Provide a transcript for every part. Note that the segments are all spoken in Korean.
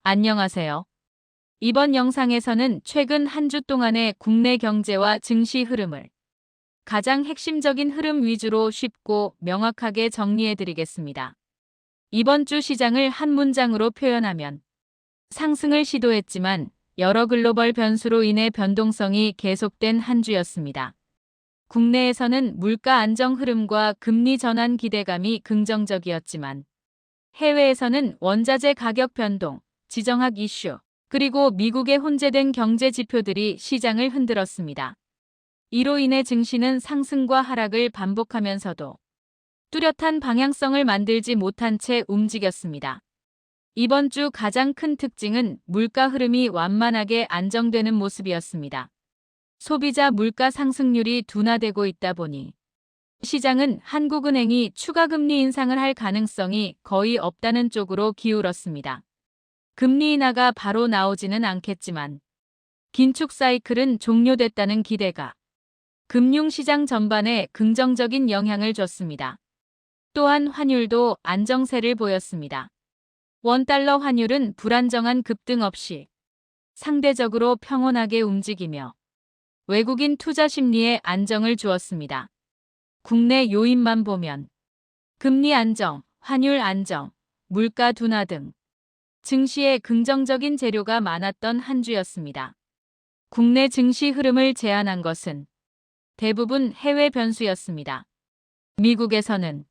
안녕하세요. 이번 영상에서는 최근 한 주 동안의 국내 경제와 증시 흐름을 가장 핵심적인 흐름 위주로 쉽고 명확하게 정리해 드리겠습니다. 이번 주 시장을 한 문장으로 표현하면 상승을 시도했지만 여러 글로벌 변수로 인해 변동성이 계속된 한 주였습니다. 국내에서는 물가 안정 흐름과 금리 전환 기대감이 긍정적이었지만 해외에서는 원자재 가격 변동, 지정학 이슈, 그리고 미국의 혼재된 경제 지표들이 시장을 흔들었습니다. 이로 인해 증시는 상승과 하락을 반복하면서도 뚜렷한 방향성을 만들지 못한 채 움직였습니다. 이번 주 가장 큰 특징은 물가 흐름이 완만하게 안정되는 모습이었습니다. 소비자 물가 상승률이 둔화되고 있다 보니 시장은 한국은행이 추가 금리 인상을 할 가능성이 거의 없다는 쪽으로 기울었습니다. 금리 인하가 바로 나오지는 않겠지만 긴축 사이클은 종료됐다는 기대가 금융시장 전반에 긍정적인 영향을 줬습니다. 또한 환율도 안정세를 보였습니다. 원달러 환율은 불안정한 급등 없이 상대적으로 평온하게 움직이며 외국인 투자 심리에 안정을 주었습니다. 국내 요인만 보면 금리 안정, 환율 안정, 물가 둔화 등 증시에 긍정적인 재료가 많았던 한 주였습니다. 국내 증시 흐름을 제안한 것은 대부분 해외 변수였습니다. 미국에서는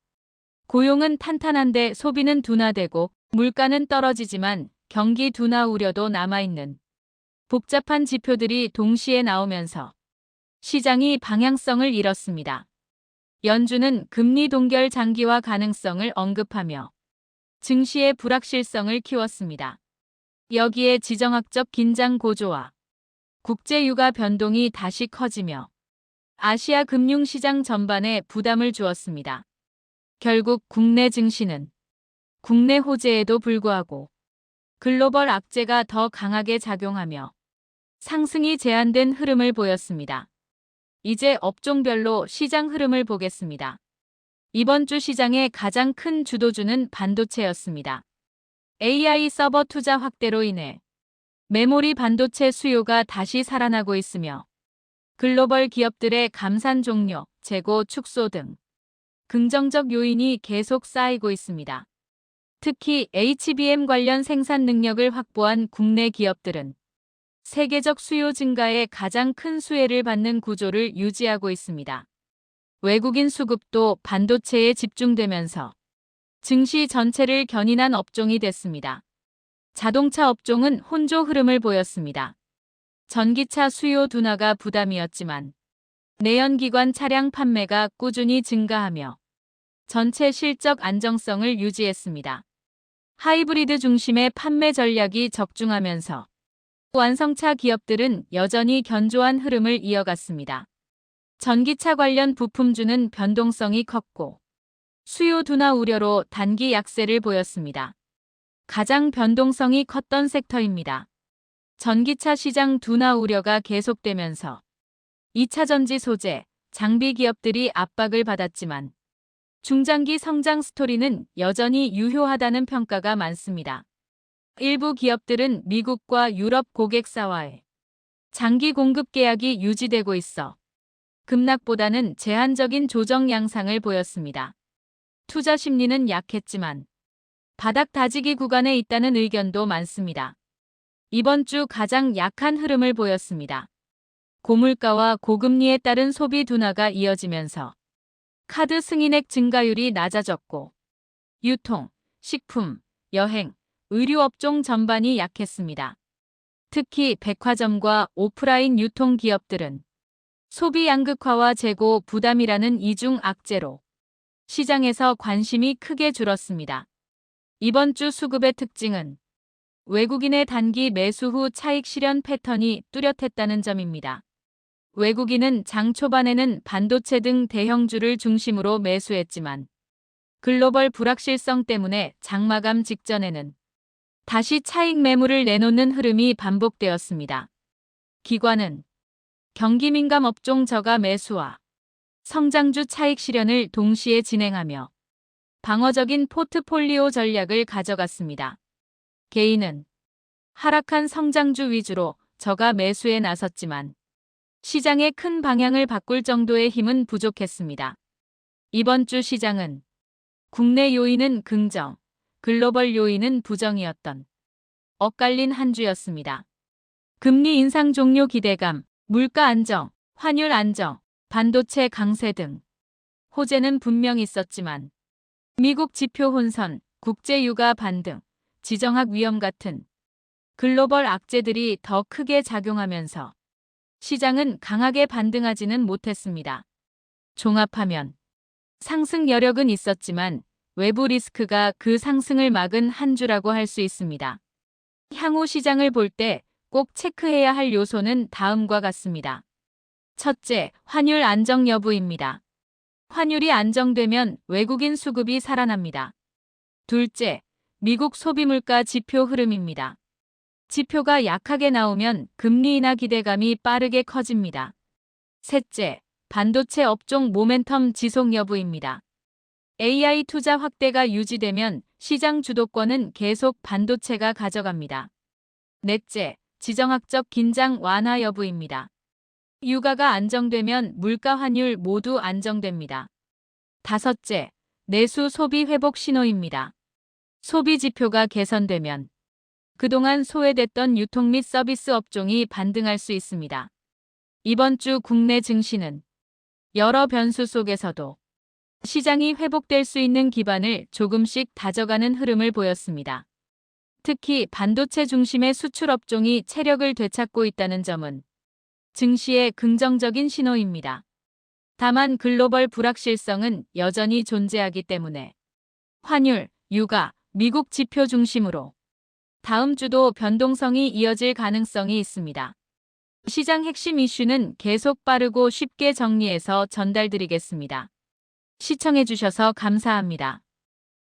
고용은 탄탄한데 소비는 둔화되고 물가는 떨어지지만 경기 둔화 우려도 남아있는 복잡한 지표들이 동시에 나오면서 시장이 방향성을 잃었습니다. 연준은 금리 동결 장기화 가능성을 언급하며 증시의 불확실성을 키웠습니다. 여기에 지정학적 긴장 고조와 국제 유가 변동이 다시 커지며 아시아 금융시장 전반에 부담을 주었습니다. 결국 국내 증시는 국내 호재에도 불구하고 글로벌 악재가 더 강하게 작용하며 상승이 제한된 흐름을 보였습니다. 이제 업종별로 시장 흐름을 보겠습니다. 이번 주 시장의 가장 큰 주도주는 반도체였습니다. AI 서버 투자 확대로 인해 메모리 반도체 수요가 다시 살아나고 있으며 글로벌 기업들의 감산 종료, 재고 축소 등 긍정적 요인이 계속 쌓이고 있습니다. 특히 HBM 관련 생산 능력을 확보한 국내 기업들은 세계적 수요 증가에 가장 큰 수혜를 받는 구조를 유지하고 있습니다. 외국인 수급도 반도체에 집중되면서 증시 전체를 견인한 업종이 됐습니다. 자동차 업종은 혼조 흐름을 보였습니다. 전기차 수요 둔화가 부담이었지만 내연기관 차량 판매가 꾸준히 증가하며 전체 실적 안정성을 유지했습니다. 하이브리드 중심의 판매 전략이 적중하면서 완성차 기업들은 여전히 견조한 흐름을 이어갔습니다. 전기차 관련 부품주는 변동성이 컸고 수요 둔화 우려로 단기 약세를 보였습니다. 가장 변동성이 컸던 섹터입니다. 전기차 시장 둔화 우려가 계속되면서 2차 전지 소재, 장비 기업들이 압박을 받았지만 중장기 성장 스토리는 여전히 유효하다는 평가가 많습니다. 일부 기업들은 미국과 유럽 고객사와의 장기 공급 계약이 유지되고 있어 급락보다는 제한적인 조정 양상을 보였습니다. 투자 심리는 약했지만 바닥 다지기 구간에 있다는 의견도 많습니다. 이번 주 가장 약한 흐름을 보였습니다. 고물가와 고금리에 따른 소비 둔화가 이어지면서 카드 승인액 증가율이 낮아졌고 유통, 식품, 여행, 의류 업종 전반이 약했습니다. 특히 백화점과 오프라인 유통 기업들은 소비 양극화와 재고 부담이라는 이중 악재로 시장에서 관심이 크게 줄었습니다. 이번 주 수급의 특징은 외국인의 단기 매수 후 차익 실현 패턴이 뚜렷했다는 점입니다. 외국인은 장 초반에는 반도체 등 대형주를 중심으로 매수했지만 글로벌 불확실성 때문에 장마감 직전에는 다시 차익 매물을 내놓는 흐름이 반복되었습니다. 기관은 경기 민감 업종 저가 매수와 성장주 차익 실현을 동시에 진행하며 방어적인 포트폴리오 전략을 가져갔습니다. 개인은 하락한 성장주 위주로 저가 매수에 나섰지만 시장의 큰 방향을 바꿀 정도의 힘은 부족했습니다. 이번 주 시장은 국내 요인은 긍정, 글로벌 요인은 부정이었던 엇갈린 한 주였습니다. 금리 인상 종료 기대감, 물가 안정, 환율 안정, 반도체 강세 등 호재는 분명 있었지만 미국 지표 혼선, 국제 유가 반등, 지정학 위험 같은 글로벌 악재들이 더 크게 작용하면서 시장은 강하게 반등하지는 못했습니다. 종합하면 상승 여력은 있었지만 외부 리스크가 그 상승을 막은 한 주라고 할 수 있습니다. 향후 시장을 볼 때 꼭 체크해야 할 요소는 다음과 같습니다. 첫째, 환율 안정 여부입니다. 환율이 안정되면 외국인 수급이 살아납니다. 둘째, 미국 소비물가 지표 흐름입니다. 지표가 약하게 나오면 금리 인하 기대감이 빠르게 커집니다. 셋째, 반도체 업종 모멘텀 지속 여부입니다. AI 투자 확대가 유지되면 시장 주도권은 계속 반도체가 가져갑니다. 넷째, 지정학적 긴장 완화 여부입니다. 유가가 안정되면 물가 환율 모두 안정됩니다. 다섯째, 내수 소비 회복 신호입니다. 소비 지표가 개선되면 그동안 소외됐던 유통 및 서비스 업종이 반등할 수 있습니다. 이번 주 국내 증시는 여러 변수 속에서도 시장이 회복될 수 있는 기반을 조금씩 다져가는 흐름을 보였습니다. 특히 반도체 중심의 수출 업종이 체력을 되찾고 있다는 점은 증시의 긍정적인 신호입니다. 다만 글로벌 불확실성은 여전히 존재하기 때문에 환율, 유가, 미국 지표 중심으로 다음 주도 변동성이 이어질 가능성이 있습니다. 시장 핵심 이슈는 계속 빠르고 쉽게 정리해서 전달드리겠습니다. 시청해주셔서 감사합니다.